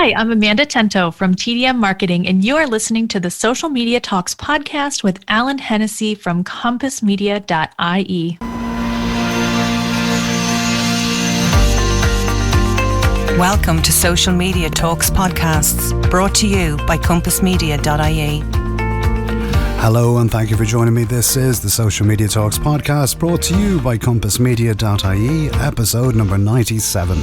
Hi, I'm Amanda Tento from TDM Marketing, and you are listening to the Social Media Talks podcast with Alan Hennessy from compassmedia.ie. Welcome to Social Media Talks podcasts, brought to you by compassmedia.ie. Hello and thank you for joining me. This is the Social Media Talks podcast, brought to you by compassmedia.ie, episode number 97.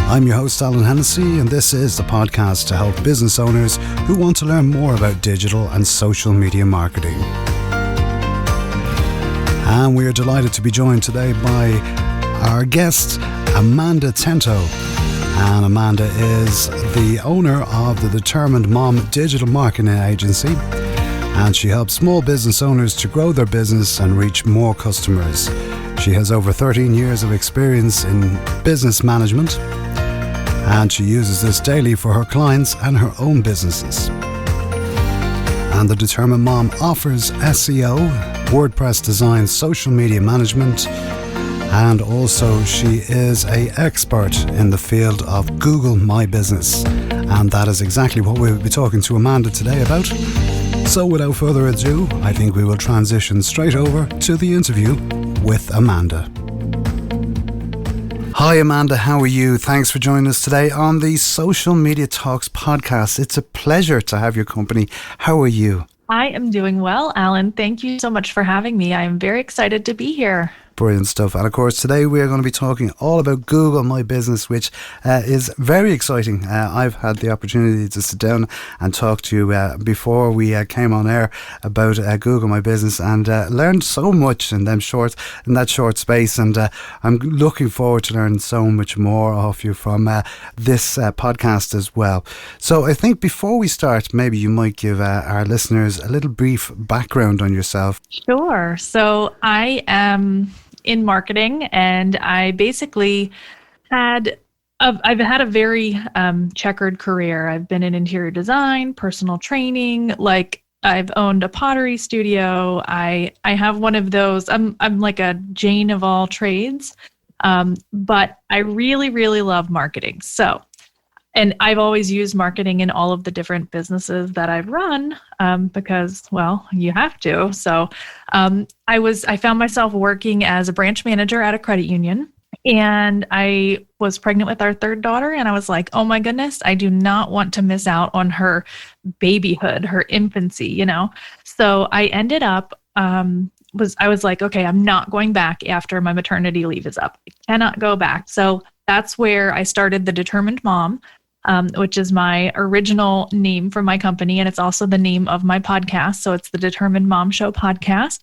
I'm your host, Alan Hennessy, and this is the podcast to help business owners who want to learn more about digital and social media marketing. And we are delighted to be joined today by our guest, Amanda Tento. And Amanda is the owner of the Determined Mom digital marketing agency, and she helps small business owners to grow their business and reach more customers. She has over 13 years of experience in business management, and she uses this daily for her clients and her own businesses. And the Determined Mom offers SEO, WordPress design, social media management, and also she is an expert in the field of Goggle My Business. And that is exactly what we will be talking to Amanda today about. So without further ado, I think we will transition straight over to the interview with Amanda. Hi Amanda, how are you? Thanks for joining us today on the Social Media Talks podcast. It's a pleasure to have your company. How are you? I am doing well, Alan. Thank you so much for having me. I am very excited to be here. Brilliant stuff. And of course, today we are going to be talking all about Goggle My Business, which is very exciting. I've had the opportunity to sit down and talk to you before we came on air about Goggle My Business, and learned so much in that short space. And I'm looking forward to learning so much more off you from this podcast as well. So I think before we start, maybe you might give our listeners a little brief background on yourself. Sure. So I am in marketing, and I basically I've had a very checkered career. I've been in interior design, personal training, I've owned a pottery studio. I have one of those, I'm like a Jane of all trades, but I really, really love marketing. And I've always used marketing in all of the different businesses that I've run, because, well, you have to. So I found myself working as a branch manager at a credit union, and I was pregnant with our third daughter, and I was like, oh my goodness, I do not want to miss out on her babyhood, her infancy, So I ended up, I was like, okay, I'm not going back after my maternity leave is up. I cannot go back. So that's where I started the Determined Mom, which is my original name for my company. And it's also the name of my podcast. So it's the Determined Mom Show podcast.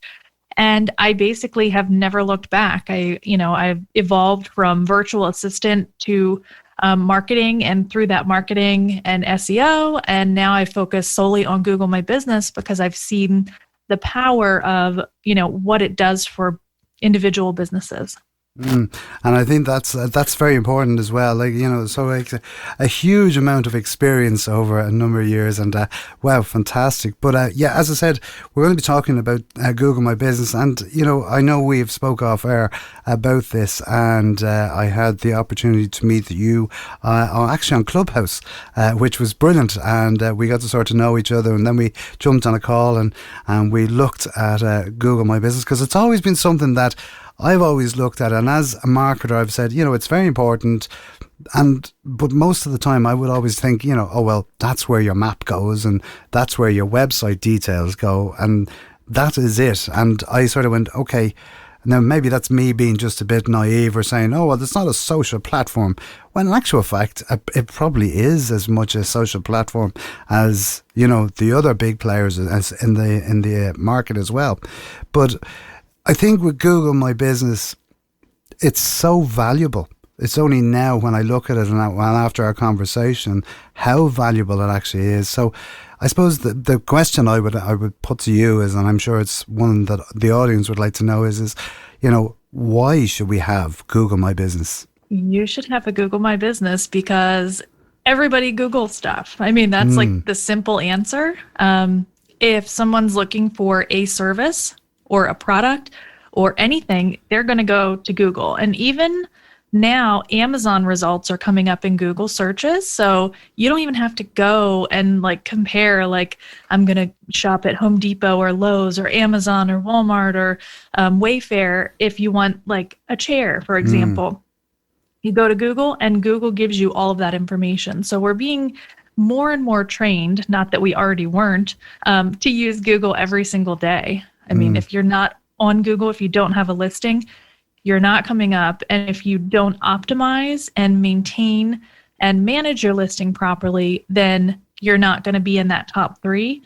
And I basically have never looked back. I've evolved from virtual assistant to marketing, and through that marketing and SEO. And now I focus solely on Goggle My Business because I've seen the power of, what it does for individual businesses. And I think that's very important as well. A huge amount of experience over a number of years, and wow, fantastic. But as I said, we're going to be talking about Goggle My Business, and I know we've spoke off air about this, and I had the opportunity to meet you actually on Clubhouse, which was brilliant, and we got to sort of know each other, and then we jumped on a call and we looked at Goggle My Business, because it's always been something that I've always looked at, and as a marketer, I've said, it's very important. But most of the time, I would always think, oh well, that's where your map goes, and that's where your website details go, and that is it. And I sort of went, okay, now maybe that's me being just a bit naive, or saying, oh well, it's not a social platform. When in actual fact, it probably is as much a social platform as the other big players as in the market as well. But I think with Goggle My Business, it's so valuable. It's only now when I look at it, and after our conversation, how valuable it actually is. So I suppose the question I would put to you is, and I'm sure it's one that the audience would like to know, is why should we have Goggle My Business? You should have a Goggle My Business because everybody Googles stuff. I mean, that's like the simple answer. If someone's looking for a service or a product or anything, they're going to go to Google. And even Now, Amazon results are coming up in Google searches. So you don't even have to go and like compare, like, I'm going to shop at Home Depot or Lowe's or Amazon or Walmart or Wayfair if you want like a chair, for example. You go to Google and Google gives you all of that information. So we're being more and more trained, not that we already weren't, to use Google every single day. I mean, if you're not on Google, if you don't have a listing, you're not coming up. And if you don't optimize and maintain and manage your listing properly, then you're not going to be in that top 3.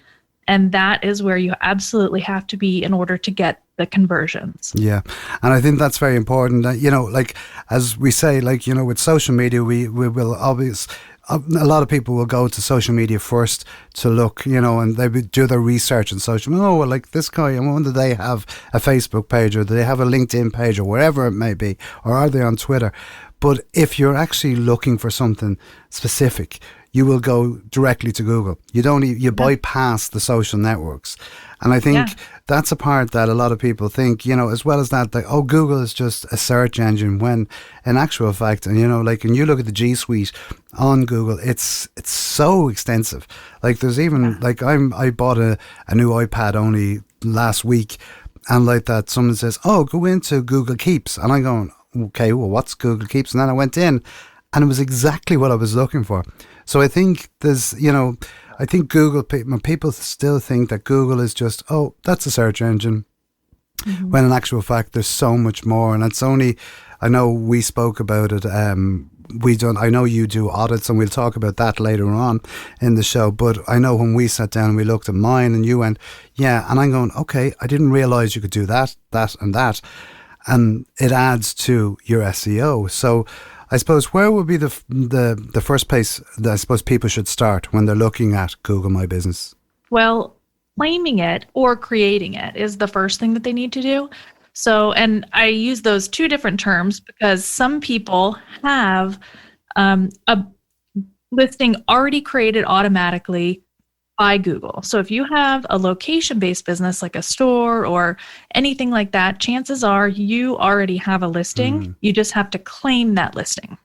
And that is where you absolutely have to be in order to get the conversions. Yeah. And I think that's very important. You know, like, as we say, like, you know, with social media, we will always, a lot of people will go to social media first to look, you know, and they do their research on social. Oh, well, like this guy, I wonder, do they have a Facebook page, or do they have a LinkedIn page, or wherever it may be, or are they on Twitter? But if you're actually looking for something specific, you will go directly to Google. You don't, you bypass the social networks. And I think that's a part that a lot of people think, you know, as well as that, like, oh, Google is just a search engine, when in actual fact, and you know, like, when you look at the G Suite on Google, it's so extensive. Like, there's even, like, I bought a new iPad only last week, and like that, someone says, oh, go into Google Keeps. And I'm going, okay, well, what's Google Keeps? And then I went in, and it was exactly what I was looking for. So I think there's, you know, I think Google, people still think that Google is just, oh, that's a search engine. When in actual fact, there's so much more. And it's only, I know we spoke about it. I know you do audits, and we'll talk about that later on in the show. But I know when we sat down and we looked at mine, and you went, yeah. And I'm going, okay, I didn't realize you could do that, and that. And it adds to your SEO. So I suppose, where would be the first place that I suppose people should start when they're looking at Google My Business? Well, claiming it or creating it is the first thing that they need to do. So, and I use those 2 different terms because some people have a listing already created automatically by Google. So if you have a location-based business like a store or anything like that, chances are you already have a listing. You just have to claim that listing.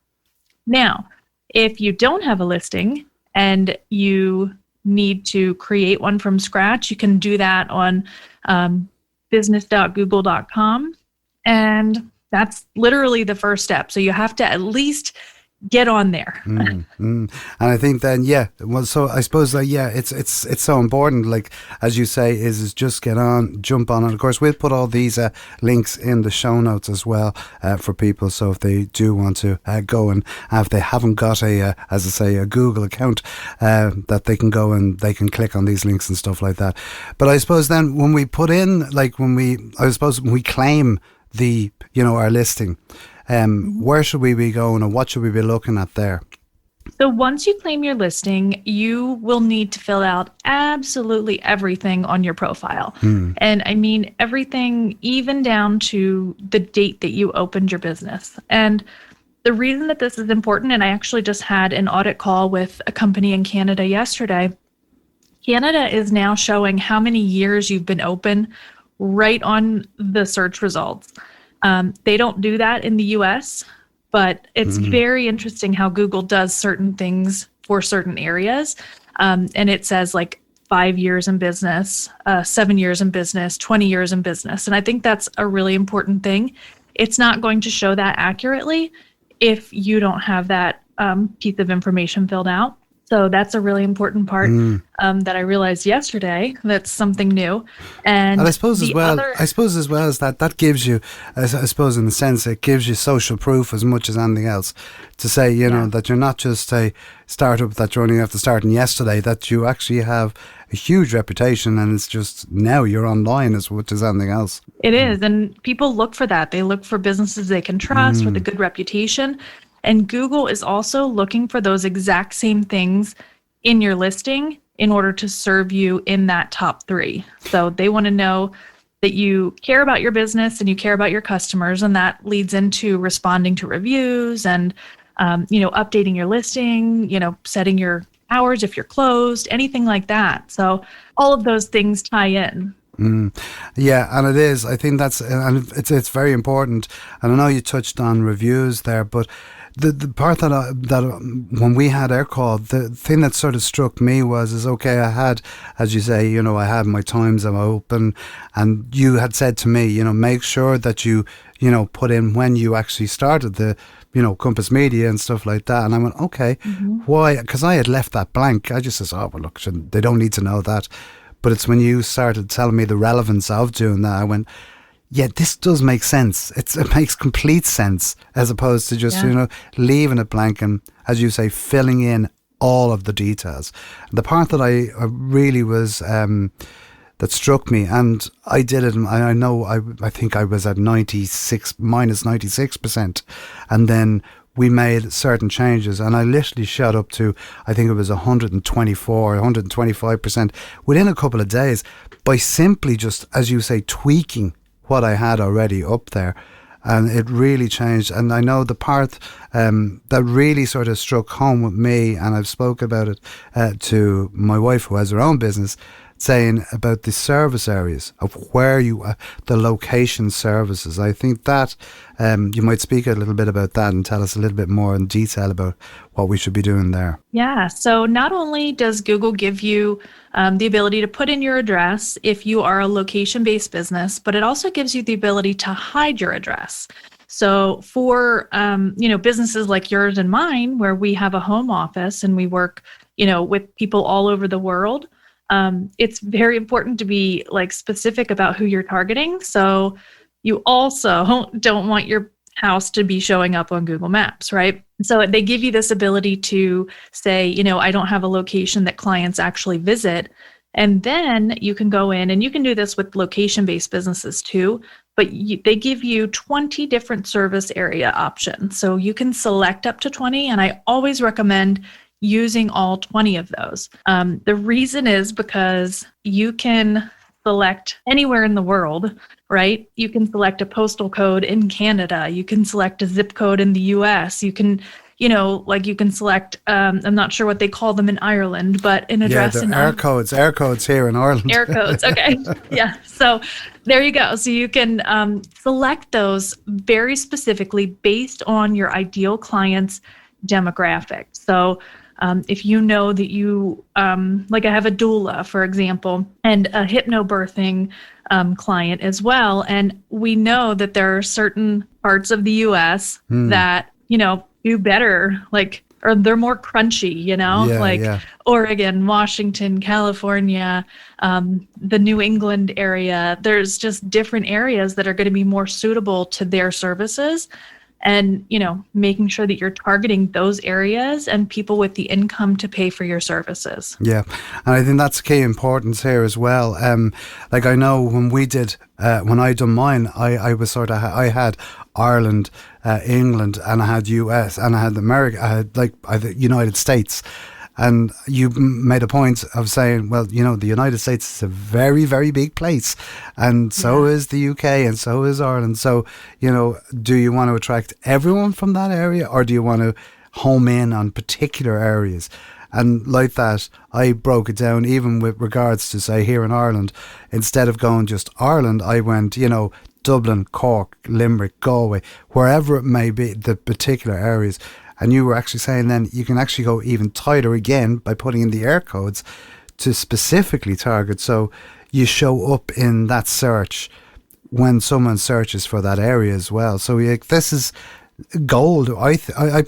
Now, if you don't have a listing and you need to create one from scratch, you can do that on business.google.com. And that's literally the first step. So you have to at least get on there. And I think then, well, so I suppose that, it's so important, like, as you say, is just jump on. And of course, we'll put all these links in the show notes as well for people. So if they do want to go, and if they haven't got a Google account, that they can go and they can click on these links and stuff like that. But I suppose then when we put in, like, when we claim the, you know, our listing, where should we be going, and what should we be looking at there? So once you claim your listing, you will need to fill out absolutely everything on your profile. And I mean everything, even down to the date that you opened your business. And the reason that this is important, and I actually just had an audit call with a company in Canada yesterday. Canada is now showing how many years you've been open right on the search results. They don't do that in the US, but it's very interesting how Google does certain things for certain areas. And it says like 5 years in business, 7 years in business, 20 years in business. And I think that's a really important thing. It's not going to show that accurately if you don't have that piece of information filled out. So that's a really important part that I realized yesterday. That's something new. And I suppose as well as that gives you, I suppose in a sense, it gives you social proof as much as anything else, to say, you know, that you're not just a startup that you're only after starting yesterday, that you actually have a huge reputation, and it's just now you're online as much as anything else. It is. And people look for that. They look for businesses they can trust with a good reputation. And Google is also looking for those exact same things in your listing in order to serve you in that top 3. So they want to know that you care about your business and you care about your customers. And that leads into responding to reviews and, updating your listing, setting your hours if you're closed, anything like that. So all of those things tie in. Yeah, and it is. I think and it's very important. And I know you touched on reviews there, but the part when we had our call, the thing that sort of struck me is okay. I had, as you say, I had my times I'm open, and you had said to me, make sure that you put in when you actually started the Compass Media and stuff like that. And I went, okay, why? Because I had left that blank. I just says, oh well, look, they don't need to know that. But it's when you started telling me the relevance of doing that, I went, yeah, this does make sense. It makes complete sense, as opposed to just, leaving it blank and, as you say, filling in all of the details. The part that I really was, that struck me, and I did it, I know, I think I was at 96%, and then we made certain changes, and I literally shot up to, I think it was 124, 125% within a couple of days by simply just, as you say, tweaking what I had already up there. And it really changed. And I know the part that really sort of struck home with me, and I've spoke about it to my wife who has her own business, saying about the service areas of where the location services. I think that you might speak a little bit about that and tell us a little bit more in detail about what we should be doing there. Yeah, so not only does Google give you the ability to put in your address if you are a location-based business, but it also gives you the ability to hide your address. So for businesses like yours and mine, where we have a home office and we work with people all over the world, it's very important to be specific about who you're targeting. So you also don't want your house to be showing up on Google Maps, right? So they give you this ability to say, I don't have a location that clients actually visit. And then you can go in, and you can do this with location-based businesses too, but they give you 20 different service area options. So you can select up to 20, and I always recommend using all 20 of those. The reason is because you can select anywhere in the world, right? You can select a postal code in Canada. You can select a zip code in the US. You can, you can select, I'm not sure what they call them in Ireland, but an address in air codes here in Ireland. Air codes, okay. Yeah. So there you go. So you can select those very specifically based on your ideal client's demographic. So if you know that you, I have a doula, for example, and a hypnobirthing client as well. And we know that there are certain parts of the U.S. that, do better, or they're more crunchy, Oregon, Washington, California, the New England area. There's just different areas that are going to be more suitable to their services. And, making sure that you're targeting those areas and people with the income to pay for your services. Yeah. And I think that's key importance here as well. I know when we did, when I done mine, I was I had Ireland, England, and I had US, and I had America, I had the United States. And you made a point of saying, well, the United States is a very, very big place. And so is the UK, and so is Ireland. So, do you want to attract everyone from that area, or do you want to home in on particular areas? And like that, I broke it down even with regards to, say, here in Ireland. Instead of going just Ireland, I went, Dublin, Cork, Limerick, Galway, wherever it may be, the particular areas. And you were actually saying then you can actually go even tighter again by putting in the air codes to specifically target. So you show up in that search when someone searches for that area as well. So this is gold. I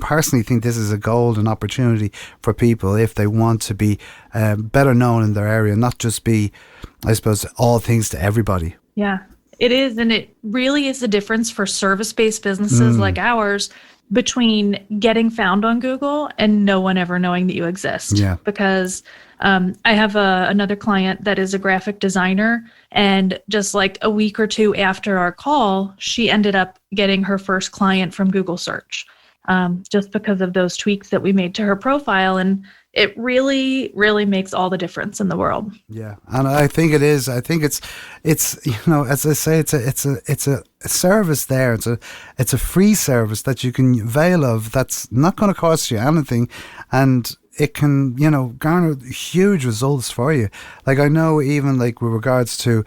personally think this is a golden opportunity for people if they want to be better known in their area, not just be, I suppose, all things to everybody. Yeah, it is. And it really is the difference for service-based businesses like ours between getting found on Google and no one ever knowing that you exist. Yeah. Because I have another client that is a graphic designer, and just a week or two after our call, she ended up getting her first client from Google search, just because of those tweaks that we made to her profile. And it really, really makes all the difference in the world. Yeah, and I think it is. I think it's as I say, it's a service there. It's a free service that you can avail of. That's not going to cost you anything, and it can garner huge results for you. I know even with regards to,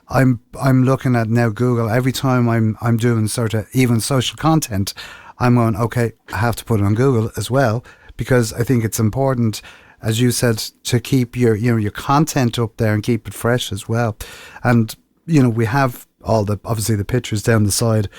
I'm looking at now Google every time I'm doing sort of even social content. I'm going, okay, I have to put it on Google as well, because I think it's important, as you said, to keep your your content up there and keep it fresh as well. And we have all the obviously the pictures down the side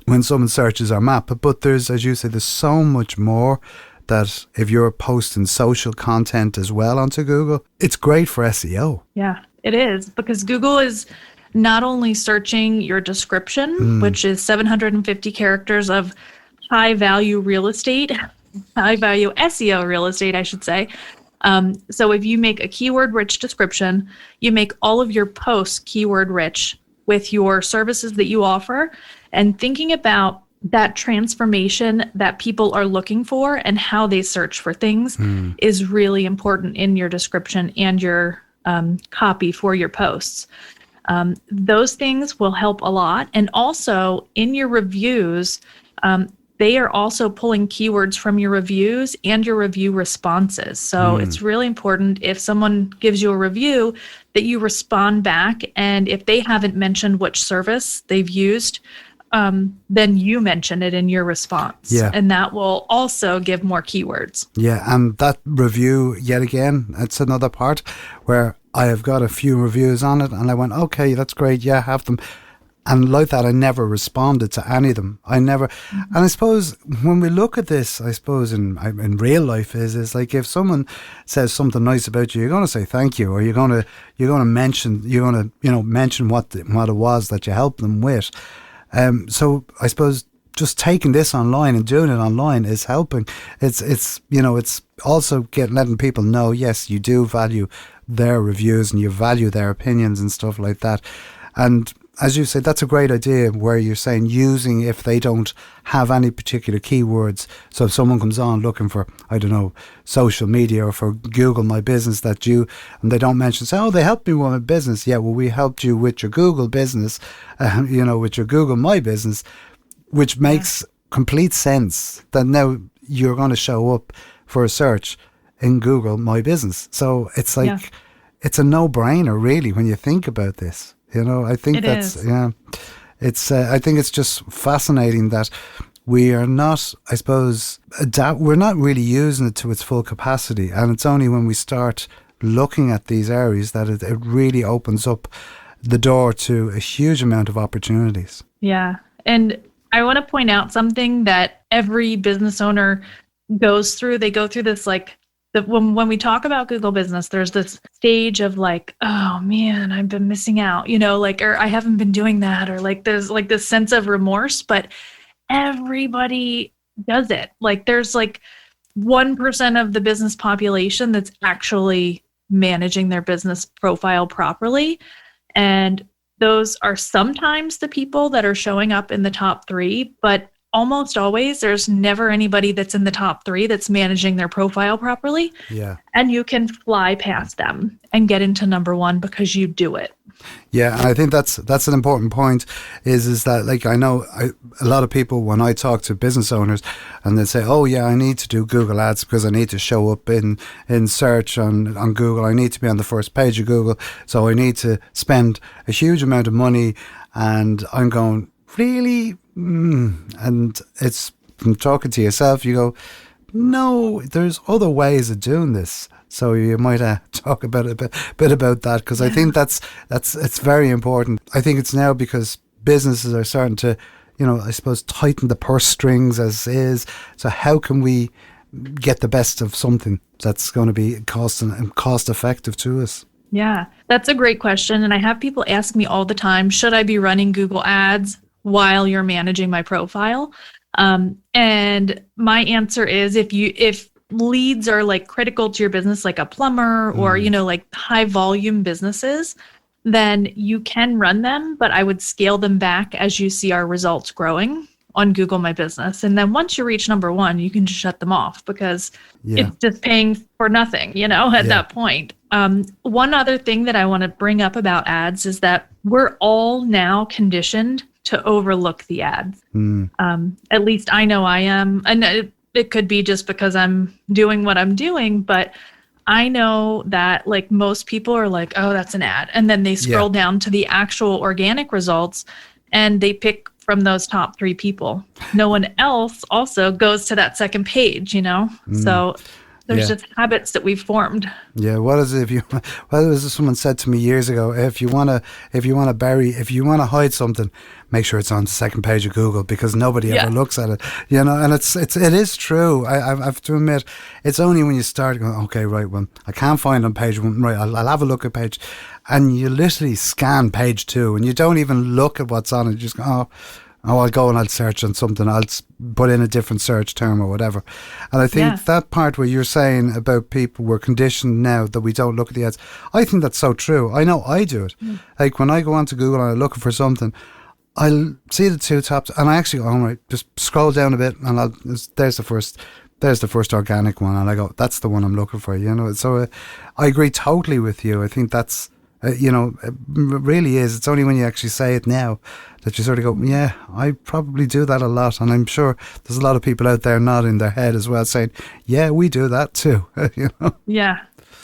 when someone searches our map, but there's, as you say, there's so much more that if you're posting social content as well onto Google, it's great for SEO. Yeah, it is, because Google is not only searching your description, which is 750 characters of high value real estate, high value SEO real estate, I should say. So if you make a keyword rich description, you make all of your posts keyword rich with your services that you offer, and thinking about that transformation that people are looking for and how they search for things is really important in your description and your copy for your posts. Those things will help a lot. And also in your reviews, they are also pulling keywords from your reviews and your review responses. So it's really important, if someone gives you a review, that you respond back. And if they haven't mentioned which service they've used, then you mention it in your response. Yeah. And that will also give more keywords. Yeah, and that review, yet again, it's another part where I have got a few reviews on it and I went, okay, that's great, yeah, have them. And like that, I never responded to any of them. I never, and I suppose when we look at this, I suppose in real life is like, if someone says something nice about you, you're going to say thank you, or you're going to mention mention what it was that you helped them with. So I suppose just taking this online and doing it online is helping. It's also letting people know, yes, you do value their reviews and you value their opinions and stuff like that. And as you said, that's a great idea, where you're saying using, if they don't have any particular keywords. So if someone comes on looking for, I don't know, social media or for Google My Business, and they don't mention, say, oh, they helped me with my business. Yeah, well, we helped you with your Google business, with your Google My Business, which makes complete sense that now you're going to show up for a search in Google My Business. So it's like, it's a no-brainer, really, when you think about this. I think I think it's just fascinating that we are not, I suppose, we're not really using it to its full capacity. And it's only when we start looking at these areas that it really opens up the door to a huge amount of opportunities. Yeah. And I want to point out something that every business owner goes through. They go through this, like, when we talk about Google Business, there's this stage of like, oh man, I've been missing out, or I haven't been doing that, or like there's like this sense of remorse, but everybody does it. Like there's like 1% of the business population that's actually managing their business profile properly. And those are sometimes the people that are showing up in the top 3, but almost always there's never anybody that's in the top 3 that's managing their profile properly. Yeah. And you can fly past them and get into number 1 because you do it. Yeah, and I think that's an important point, is that, like, I know a lot of people, when I talk to business owners, and they say, oh yeah, I need to do Google ads because I need to show up in search on Google. I need to be on the first page of Google. So I need to spend a huge amount of money. And I'm going, really? And it's, from talking to yourself, you go, no, there's other ways of doing this. So you might talk about a bit about that, because I think it's very important. I think it's now because businesses are starting to, I suppose, tighten the purse strings as is. So how can we get the best of something that's going to be cost effective to us? Yeah, that's a great question. And I have people ask me all the time, should I be running Google ads while you're managing my profile? And my answer is, if leads are like critical to your business, like a plumber or, like high volume businesses, then you can run them, but I would scale them back as you see our results growing on Google My Business. And then once you reach number 1, you can just shut them off, because it's just paying for nothing, at that point. One other thing that I want to bring up about ads is that we're all now conditioned to overlook the ads. At least I know I am. And it could be just because I'm doing what I'm doing, but I know that like most people are like, oh, that's an ad. And then they scroll down to the actual organic results and they pick from those top 3 people. No one else also goes to that second page, So there's just habits that we've formed. Yeah. What is it? Well, as someone said to me years ago, if you want to hide something, make sure it's on the second page of Google, because nobody ever looks at it, and it is true. I have to admit, it's only when you start going, okay, right, well, I can't find on page 1, right, I'll have a look at page, and you literally scan page 2 and you don't even look at what's on it. You just go, I'll go and I'll search on something. I'll put in a different search term or whatever. And I think that part where you're saying about people, we're conditioned now that we don't look at the ads, I think that's so true. I know I do it. Like when I go onto Google and I'm looking for something, I'll see the 2 tops and I actually go, all right, just scroll down a bit and there's the first organic one. And I go, that's the one I'm looking for, So I agree totally with you. I think that's, it really is. It's only when you actually say it now that you sort of go, yeah, I probably do that a lot. And I'm sure there's a lot of people out there nodding their head as well saying, yeah, we do that too. Yeah,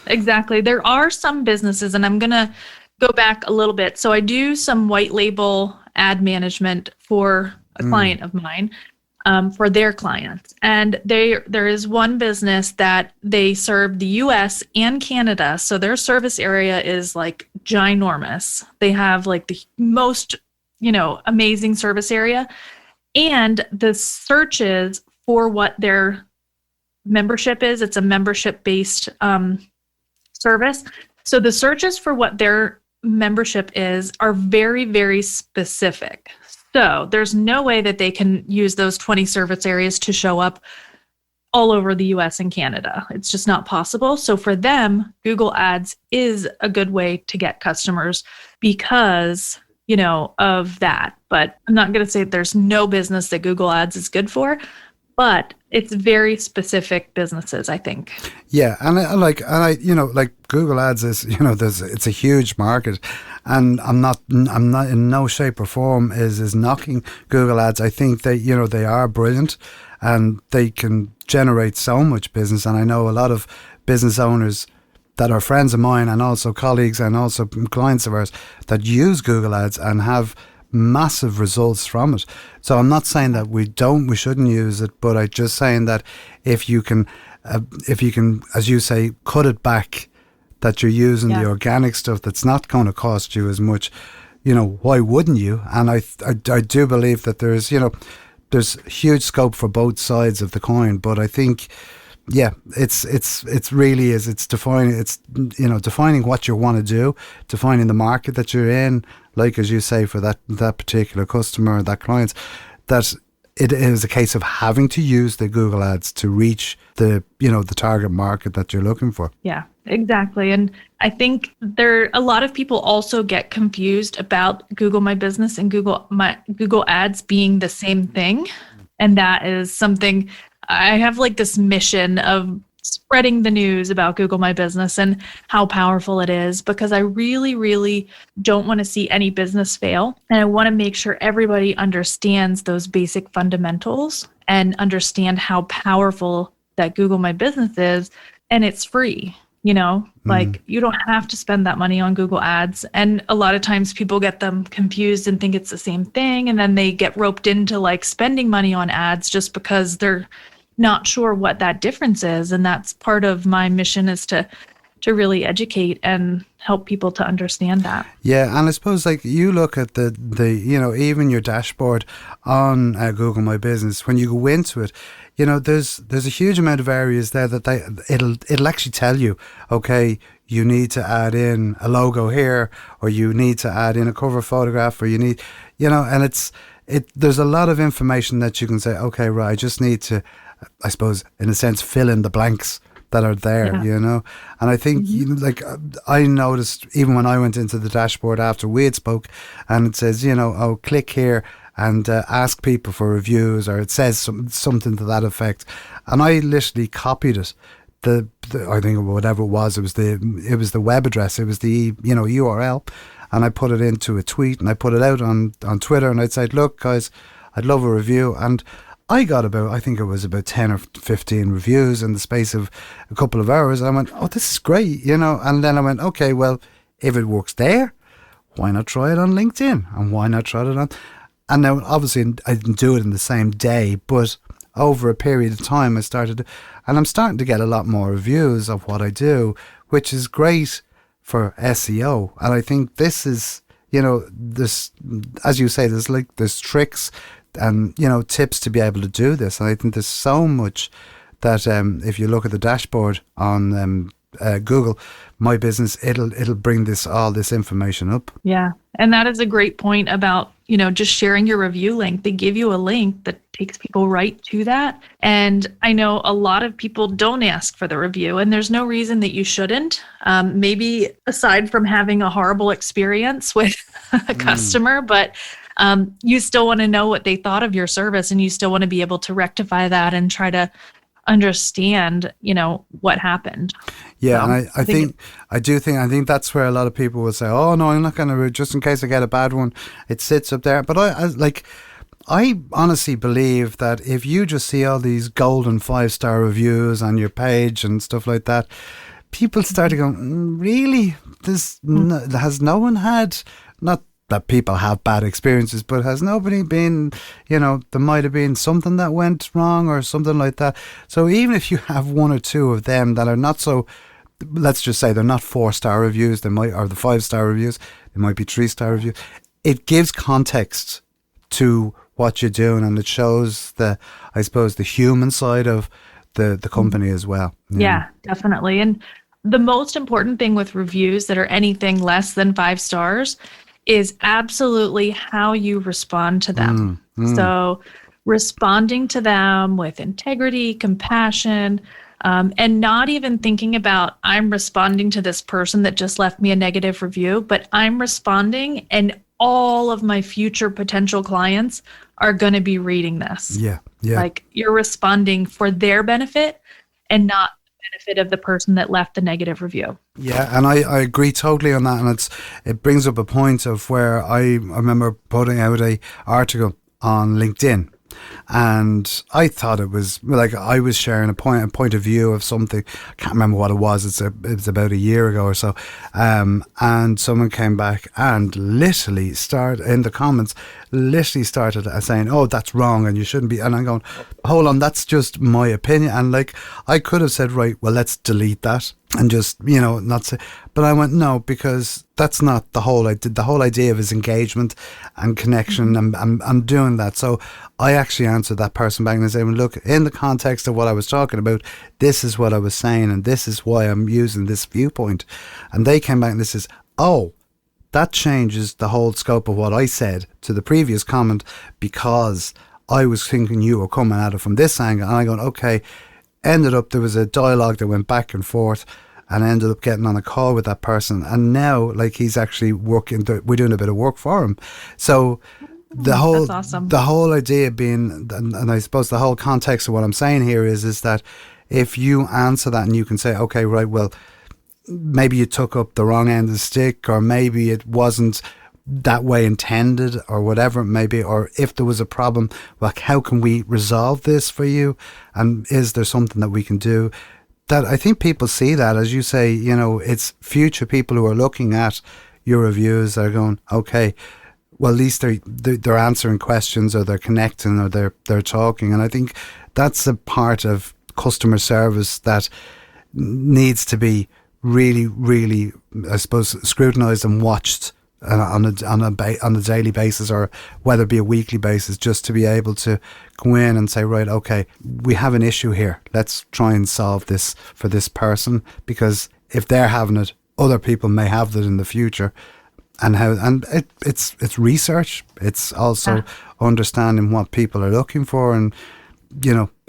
exactly. There are some businesses, and I'm going to go back a little bit. So I do some white label ad management for a client of mine, for their clients. And there is one business that they serve the US and Canada. So their service area is like ginormous. They have like the most, amazing service area. And the searches for what their membership is, it's a membership-based service. So the searches for what their membership is are very, very specific. So there's no way that they can use those 20 service areas to show up all over the US and Canada. It's just not possible. So for them, Google Ads is a good way to get customers because, of that. But I'm not going to say there's no business that Google Ads is good for, but it's very specific businesses, I think. Yeah, and I Google Ads is, it's a huge market, and I'm not in no shape or form is knocking Google Ads. I think they are brilliant, and they can generate so much business. And I know a lot of business owners that are friends of mine, and also colleagues, and also clients of ours that use Google Ads and have massive results from it. So I'm not saying that we shouldn't use it, but I'm just saying that if you can, as you say, cut it back, that you're using the organic stuff that's not going to cost you as much, why wouldn't you? And I do believe that there's huge scope for both sides of the coin, but I think, yeah, it's really is. It's defining what you want to do, defining the market that you're in, like as you say, for that particular customer, that client, that it is a case of having to use the Google Ads to reach the target market that you're looking for. Yeah, exactly. And I think a lot of people also get confused about Google My Business and Google Ads being the same thing. And that is something I have like this mission of spreading the news about Google My Business and how powerful it is, because I really, really don't want to see any business fail. And I want to make sure everybody understands those basic fundamentals and understand how powerful that Google My Business is. And it's free, like you don't have to spend that money on Google Ads. And a lot of times people get them confused and think it's the same thing. And then they get roped into like spending money on ads just because they're not sure what that difference is. And that's part of my mission, is to really educate and help people to understand that. Yeah, and I suppose like you look at the even your dashboard on Google My Business, when you go into it, there's a huge amount of areas there that it'll actually tell you, okay, you need to add in a logo here, or you need to add in a cover photograph, or you need, and there's a lot of information that you can say, okay, right, I just need to, I suppose, in a sense, fill in the blanks that are there, And I think, I noticed even when I went into the dashboard after we had spoke, and it says, click here and ask people for reviews, or it says something to that effect. And I literally copied it. I think whatever it was the web address, it was the URL, and I put it into a tweet and I put it out on Twitter, and I'd say, look guys, I'd love a review. And I got I think it was about 10 or 15 reviews in the space of a couple of hours. I went, oh, this is great, and then I went, okay, well, if it works there, why not try it on LinkedIn? And why not try it on... And now, obviously, I didn't do it in the same day, but over a period of time, I started... And I'm starting to get a lot more reviews of what I do, which is great for SEO. And I think this is, this, as you say, there's tricks and, tips to be able to do this. And I think there's so much that if you look at the dashboard on Google My Business, it'll bring all this information up. Yeah. And that is a great point about, just sharing your review link. They give you a link that takes people right to that. And I know a lot of people don't ask for the review, and there's no reason that you shouldn't. Maybe aside from having a horrible experience with a customer, but you still want to know what they thought of your service, and you still want to be able to rectify that and try to understand, what happened. Yeah, so, and I think that's where a lot of people will say, oh no, I'm not going to, just in case I get a bad one, it sits up there. But I honestly believe that if you just see all these golden 5-star reviews on your page and stuff like that, people start to go, really? Has no one had, not that people have bad experiences, but has nobody been, there might have been something that went wrong or something like that. So even if you have one or two of them that are not so, let's just say they're not 4-star reviews, or the 5-star reviews, they might be 3-star reviews. It gives context to what you're doing, and it shows the human side of the company as well. Yeah, definitely. And the most important thing with reviews that are anything less than 5 stars is absolutely how you respond to them. So responding to them with integrity, compassion, and not even thinking about, I'm responding to this person that just left me a negative review, but I'm responding and all of my future potential clients are going to be reading this. Yeah. Like you're responding for their benefit and not benefit of the person that left the negative review. Yeah, and I agree totally on that, and it brings up a point of where I remember putting out a article on LinkedIn, and I thought it was like I was sharing a point of view of something. I can't remember what it was. It was about a year ago or so, and someone came back and literally started in the comments, started saying, "Oh, that's wrong, and you shouldn't be." And I'm going, "Hold on, that's just my opinion." And I could have said, "Right, well, let's delete that." And just, not say, but I went, no, because that's not the whole idea. The whole idea of is engagement and connection. I'm doing that. So I actually answered that person back and I said, well, look, in the context of what I was talking about, this is what I was saying, and this is why I'm using this viewpoint. And they came back and they says, oh, that changes the whole scope of what I said to the previous comment, because I was thinking you were coming at it from this angle. And I go, okay. Ended up, there was a dialogue that went back and forth, and I ended up getting on a call with that person, and now he's actually working, we're doing a bit of work for him. So that's awesome. The whole idea being, and I suppose the whole context of what I'm saying here is that if you answer that and you can say, okay, right, well, maybe you took up the wrong end of the stick, or maybe it wasn't that way intended, or whatever it may be, or if there was a problem, how can we resolve this for you, and is there something that we can do? That I think people see that, as you say, it's future people who are looking at your reviews are going, okay, well, at least they're answering questions, or they're connecting, or they're talking. And I think that's a part of customer service that needs to be really, really, I suppose, scrutinized and watched on a daily basis, or whether it be a weekly basis, just to be able to go in and say, right, okay, we have an issue here. Let's try and solve this for this person, because if they're having it, other people may have it in the future. And it's research. It's also understanding what people are looking for, and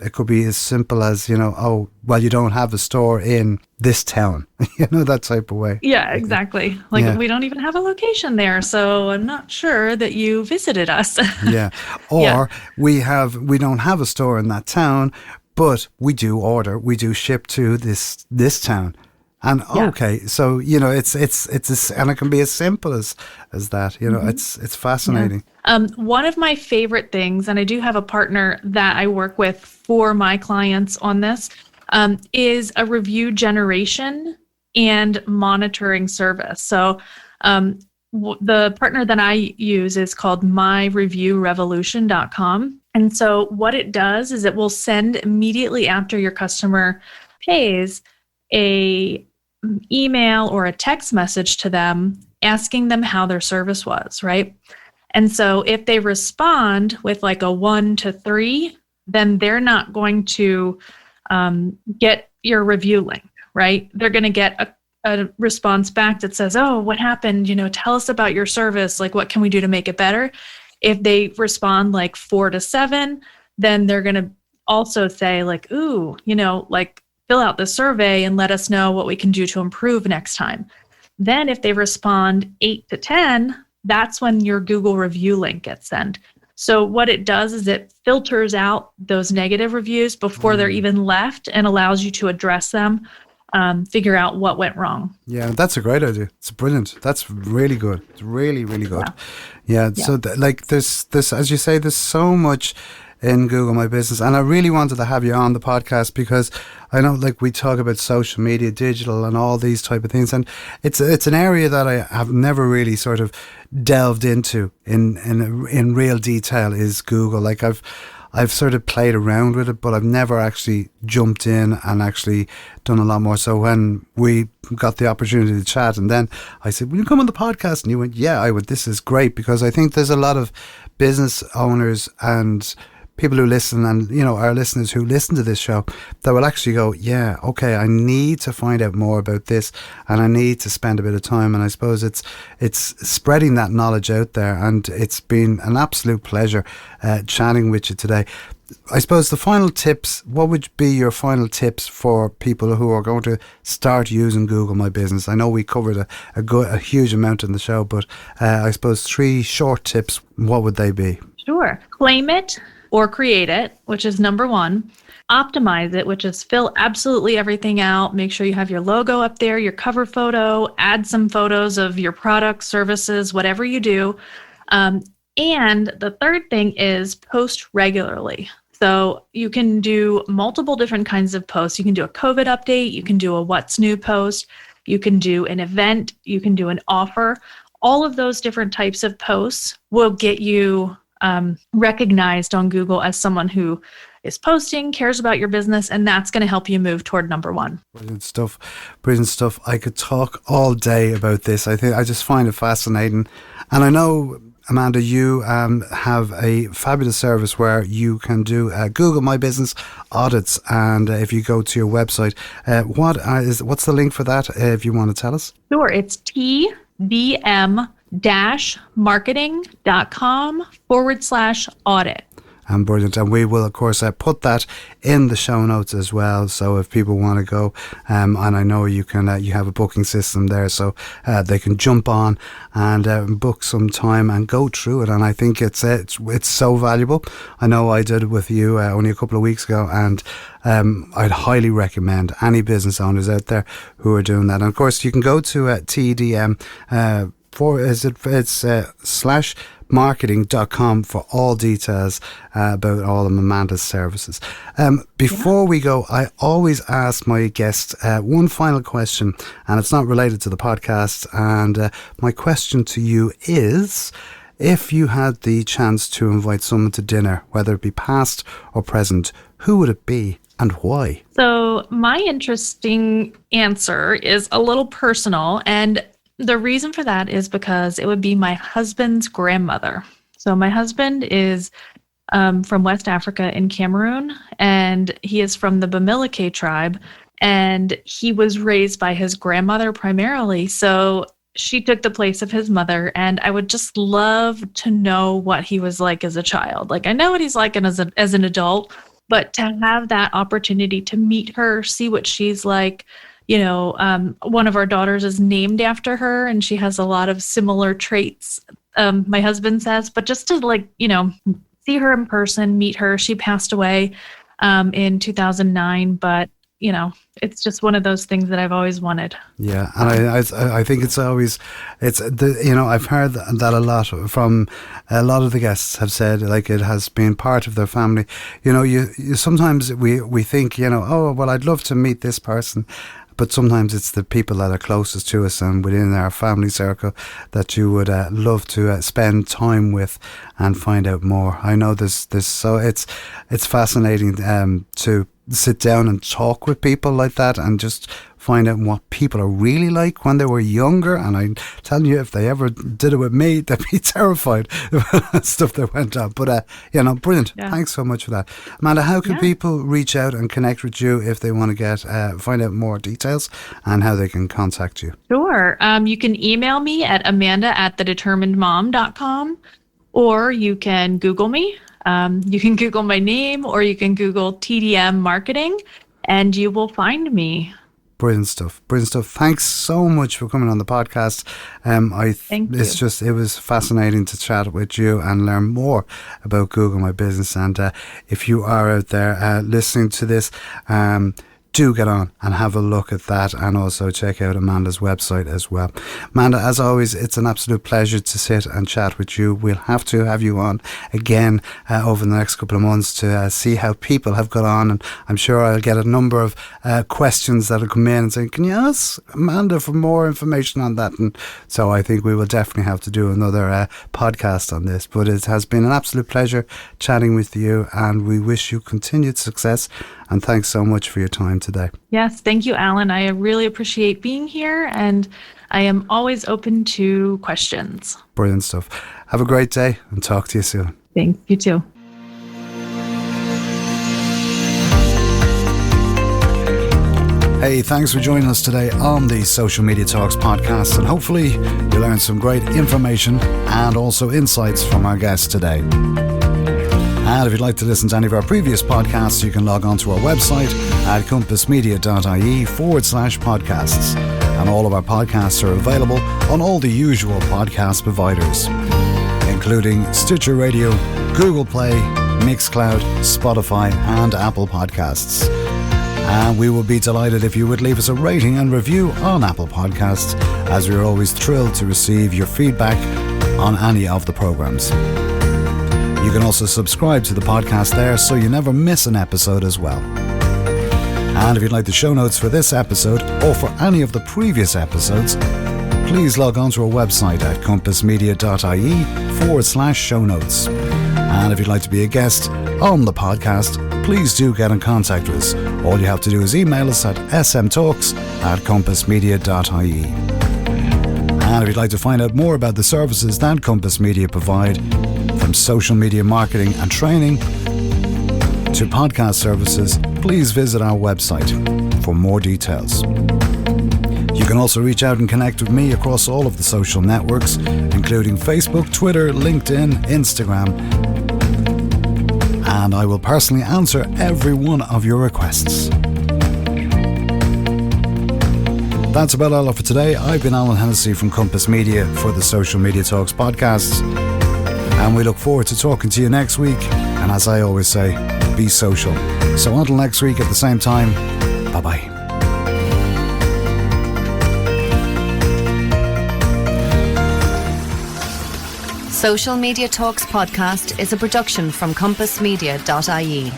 it could be as simple as, oh, well, you don't have a store in this town, that type of way. Yeah, exactly. We don't even have a location there, so I'm not sure that you visited us. Yeah. Or we don't have a store in that town, but we do ship to this town. And Yeah. okay, so and it can be as simple as that. It's fascinating. One of my favorite things, and I do have a partner that I work with for my clients on this, is a review generation and monitoring service. So the partner that I use is called myreviewrevolution.com. And so what it does is it will send immediately after your customer pays a email or a text message to them asking them how their service was, right? And so if they respond with like a 1 to 3, then they're not going to get your review link, right? They're going to get a response back that says, oh, what happened? Tell us about your service. Like, what can we do to make it better? If they respond like 4 to 7, then they're going to also say like, ooh, like fill out the survey and let us know what we can do to improve next time. Then if they respond 8 to 10, that's when your Google review link gets sent. So what it does is it filters out those negative reviews before they're even left and allows you to address them, figure out what went wrong. Yeah, that's a great idea. It's brilliant. That's really good. It's really, really good. Yeah. So this, as you say, there's so much in Google My Business, and I really wanted to have you on the podcast because I know, like, we talk about social media, digital, and all these type of things, and it's an area that I have never really sort of delved into in real detail. Is Google. Like, I've sort of played around with it, but I've never actually jumped in and actually done a lot more. So when we got the opportunity to chat, and then I said, will you come on the podcast? And you went, yeah, I would. This is great, because I think there's a lot of business owners and people who listen, and our listeners who listen to this show, that will actually go, yeah, okay, I need to find out more about this, and I need to spend a bit of time. And I suppose it's spreading that knowledge out there, and it's been an absolute pleasure chatting with you today. I suppose the final tips, what would be your final tips for people who are going to start using Google My Business? I know we covered a huge amount in the show, but I suppose 3 short tips, what would they be? Sure. Claim it or create it, which is number 1. Optimize it, which is fill absolutely everything out. Make sure you have your logo up there, your cover photo, add some photos of your products, services, whatever you do. And the third thing is post regularly. So you can do multiple different kinds of posts. You can do a COVID update. You can do a what's new post. You can do an event. You can do an offer. All of those different types of posts will get you recognized on Google as someone who is posting, cares about your business, and that's going to help you move toward number 1. Brilliant stuff. I could talk all day about this. I just find it fascinating. And I know, Amanda, you have a fabulous service where you can do Google My Business audits. And if you go to your website, what's the link for that, if you want to tell us? Sure. It's tdm-marketing.com/audit. Brilliant. And we will, of course, put that in the show notes as well. So if people want to go, and I know you can, you have a booking system there, so they can jump on and book some time and go through it. And I think it's so valuable. I know I did it with you only a couple of weeks ago, and I'd highly recommend any business owners out there who are doing that. And of course, you can go to TDM /marketing.com for all details about all of Amanda's services. Before we go, I always ask my guests one final question, and it's not related to the podcast. And my question to you is, if you had the chance to invite someone to dinner, whether it be past or present, who would it be and why? So my interesting answer is a little personal, and the reason for that is because it would be my husband's grandmother. So my husband is from West Africa in Cameroon, and he is from the Bamileke tribe, and he was raised by his grandmother primarily. So she took the place of his mother, and I would just love to know what he was like as a child. Like, I know what he's like as an adult, but to have that opportunity to meet her, see what she's like. One of our daughters is named after her, and she has a lot of similar traits, my husband says, but just to see her in person, meet her. She passed away in 2009, but it's just one of those things that I've always wanted. Yeah, and I think it's I've heard that a lot from a lot of the guests have said, like, it has been part of their family. You sometimes we think, oh well, I'd love to meet this person. But sometimes it's the people that are closest to us and within our family circle that you would love to spend time with and find out more. I know so it's fascinating to sit down and talk with people like that and just find out what people are really like when they were younger. And I'm telling you, if they ever did it with me, they'd be terrified about stuff that went on. But, brilliant. Yeah. Thanks so much for that. Amanda, how can people reach out and connect with you if they want to find out more details and how they can contact you? Sure. You can email me at amanda@thedeterminedmom.com, or you can Google me. You can Google my name, or you can Google TDM Marketing, and you will find me. Brilliant stuff. Thanks so much for coming on the podcast. Thank you. It was fascinating to chat with you and learn more about Goggle My Business. And if you are out there listening to this, do get on and have a look at that, and also check out Amanda's website as well. Amanda, as always, it's an absolute pleasure to sit and chat with you. We'll have to have you on again over the next couple of months to see how people have got on, and I'm sure I'll get a number of questions that'll come in and say, can you ask Amanda for more information on that? And so I think we will definitely have to do another podcast on this. But it has been an absolute pleasure chatting with you, and we wish you continued success. And thanks so much for your time today. Yes, thank you, Alan. I really appreciate being here, and I am always open to questions. Brilliant stuff. Have a great day, and talk to you soon. Thanks, you too. Hey, thanks for joining us today on the Social Media Talks podcast, and hopefully you learned some great information and also insights from our guests today. And if you'd like to listen to any of our previous podcasts, you can log on to our website at compassmedia.ie/podcasts. And all of our podcasts are available on all the usual podcast providers, including Stitcher Radio, Google Play, Mixcloud, Spotify, and Apple Podcasts. And we would be delighted if you would leave us a rating and review on Apple Podcasts, as we are always thrilled to receive your feedback on any of the programs. You can also subscribe to the podcast there so you never miss an episode as well. And if you'd like the show notes for this episode or for any of the previous episodes, please log on to our website at compassmedia.ie/show notes. And if you'd like to be a guest on the podcast, please do get in contact with us. All you have to do is email us at smtalks@compassmedia.ie. And if you'd like to find out more about the services that Compass Media provide, from social media marketing and training to podcast services, please visit our website for more details. You can also reach out and connect with me across all of the social networks, including Facebook, Twitter, LinkedIn, Instagram, and I will personally answer every one of your requests. That's about all for today. I've been Alan Hennessy from Compass Media for the Social Media Talks podcast. And we look forward to talking to you next week. And as I always say, be social. So until next week at the same time, bye-bye. Social Media Talks podcast is a production from compassmedia.ie.